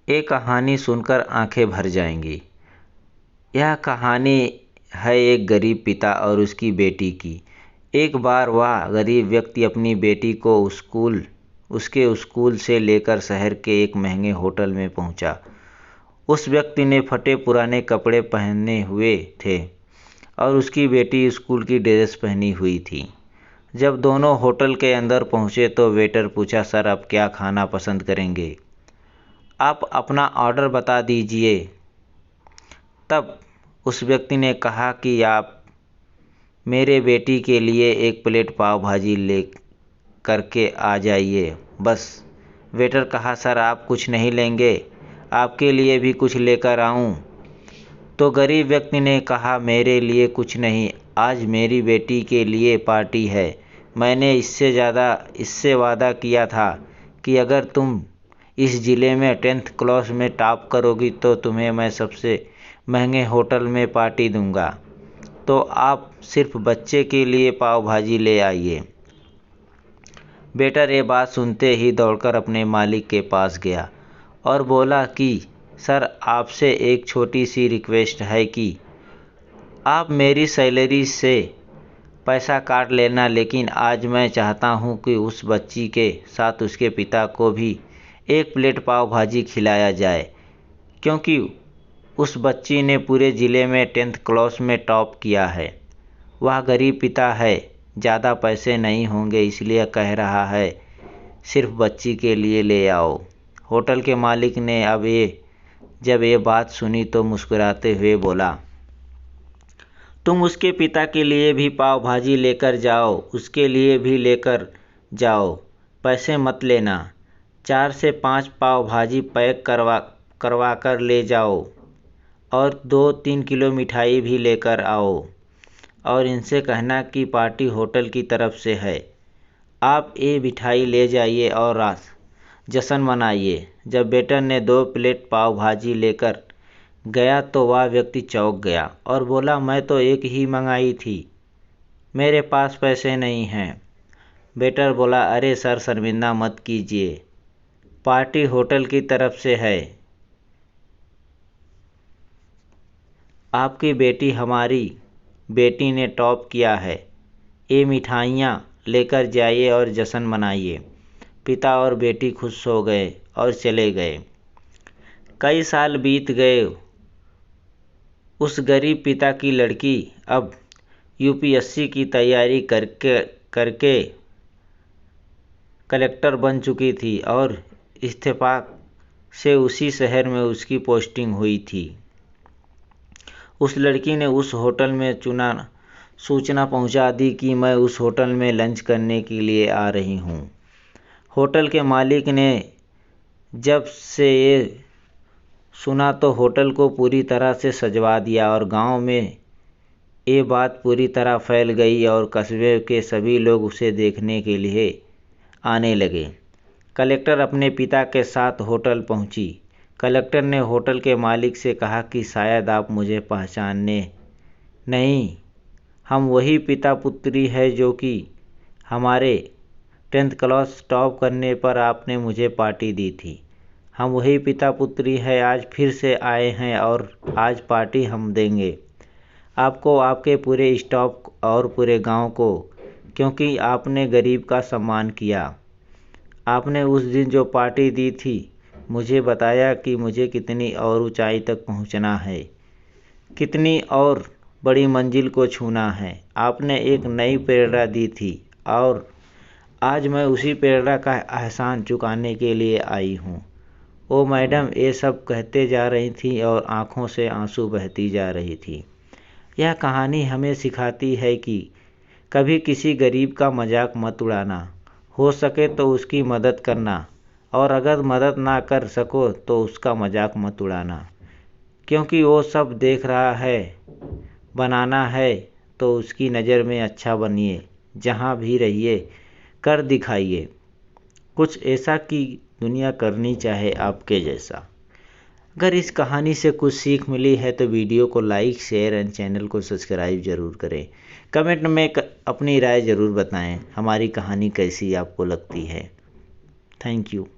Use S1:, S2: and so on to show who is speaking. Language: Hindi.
S1: ये कहानी सुनकर आंखें भर जाएंगी। यह कहानी है एक गरीब पिता और उसकी बेटी की। एक बार वह गरीब व्यक्ति अपनी बेटी को उसके स्कूल से लेकर शहर के एक महंगे होटल में पहुंचा। उस व्यक्ति ने फटे पुराने कपड़े पहने हुए थे और उसकी बेटी स्कूल की ड्रेस पहनी हुई थी। जब दोनों होटल के अंदर पहुंचे तो वेटर पूछा, सर आप क्या खाना पसंद करेंगे? आप अपना ऑर्डर बता दीजिए। तब उस व्यक्ति ने कहा कि आप मेरे बेटी के लिए एक प्लेट पाव भाजी ले करके आ जाइए बस। वेटर कहा, सर आप कुछ नहीं लेंगे? आपके लिए भी कुछ लेकर आऊं? तो गरीब व्यक्ति ने कहा, मेरे लिए कुछ नहीं, आज मेरी बेटी के लिए पार्टी है। मैंने इससे वादा किया था कि अगर तुम इस ज़िले में 10th क्लास में टॉप करोगी तो तुम्हें मैं सबसे महंगे होटल में पार्टी दूंगा। तो आप सिर्फ बच्चे के लिए पाव भाजी ले आइए। वेटर ये बात सुनते ही दौड़कर अपने मालिक के पास गया और बोला कि सर आपसे एक छोटी सी रिक्वेस्ट है कि आप मेरी सैलरी से पैसा काट लेना, लेकिन आज मैं चाहता हूं कि उस बच्ची के साथ उसके पिता को भी एक प्लेट पाव भाजी खिलाया जाए, क्योंकि उस बच्ची ने पूरे ज़िले में 10th क्लास में टॉप किया है। वह गरीब पिता है, ज़्यादा पैसे नहीं होंगे, इसलिए कह रहा है सिर्फ बच्ची के लिए ले आओ। होटल के मालिक ने जब ये बात सुनी तो मुस्कुराते हुए बोला, तुम उसके पिता के लिए भी पाव भाजी लेकर जाओ, उसके लिए भी लेकर जाओ, पैसे मत लेना। 4 से 5 पाव भाजी पैक करवा कर ले जाओ और 2-3 किलो मिठाई भी लेकर आओ और इनसे कहना कि पार्टी होटल की तरफ से है। आप ये मिठाई ले जाइए और जश्न मनाइए। जब वेटर ने 2 प्लेट पाव भाजी लेकर गया तो वह व्यक्ति चौंक गया और बोला, मैं तो एक ही मंगाई थी, मेरे पास पैसे नहीं हैं। वेटर बोला, अरे सर शर्मिंदा मत कीजिए, पार्टी होटल की तरफ से है। आपकी बेटी हमारी बेटी ने टॉप किया है। ये मिठाइयाँ लेकर जाइए और जश्न मनाइए। पिता और बेटी खुश हो गए और चले गए। कई साल बीत गए। उस गरीब पिता की लड़की अब यूपीएससी की तैयारी करके कलेक्टर बन चुकी थी और इत्तेफाक से उसी शहर में उसकी पोस्टिंग हुई थी। उस लड़की ने उस होटल में सूचना पहुंचा दी कि मैं उस होटल में लंच करने के लिए आ रही हूं। होटल के मालिक ने जब से ये सुना तो होटल को पूरी तरह से सजवा दिया और गांव में ये बात पूरी तरह फैल गई और कस्बे के सभी लोग उसे देखने के लिए आने लगे। कलेक्टर अपने पिता के साथ होटल पहुंची। कलेक्टर ने होटल के मालिक से कहा कि शायद आप मुझे पहचाने नहीं, हम वही पिता पुत्री है जो कि हमारे 10th क्लास टॉप करने पर आपने मुझे पार्टी दी थी। हम वही पिता पुत्री है, आज फिर से आए हैं और आज पार्टी हम देंगे आपको, आपके पूरे स्टाफ और पूरे गांव को, क्योंकि आपने गरीब का सम्मान किया। आपने उस दिन जो पार्टी दी थी, मुझे बताया कि मुझे कितनी और ऊंचाई तक पहुंचना है, कितनी और बड़ी मंजिल को छूना है। आपने एक नई प्रेरणा दी थी और आज मैं उसी प्रेरणा का एहसान चुकाने के लिए आई हूँ। ओ मैडम, ये सब कहते जा रही थी और आंखों से आंसू बहती जा रही थी। यह कहानी हमें सिखाती है कि कभी किसी गरीब का मजाक मत उड़ाना, हो सके तो उसकी मदद करना और अगर मदद ना कर सको तो उसका मजाक मत उड़ाना, क्योंकि वो सब देख रहा है। बनाना है तो उसकी नज़र में अच्छा बनिए, जहाँ भी रहिए कर दिखाइए कुछ ऐसा कि दुनिया करनी चाहे आपके जैसा। अगर इस कहानी से कुछ सीख मिली है तो वीडियो को लाइक, शेयर एंड चैनल को सब्सक्राइब ज़रूर करें। कमेंट में अपनी राय ज़रूर बताएं, हमारी कहानी कैसी आपको लगती है। Thank you.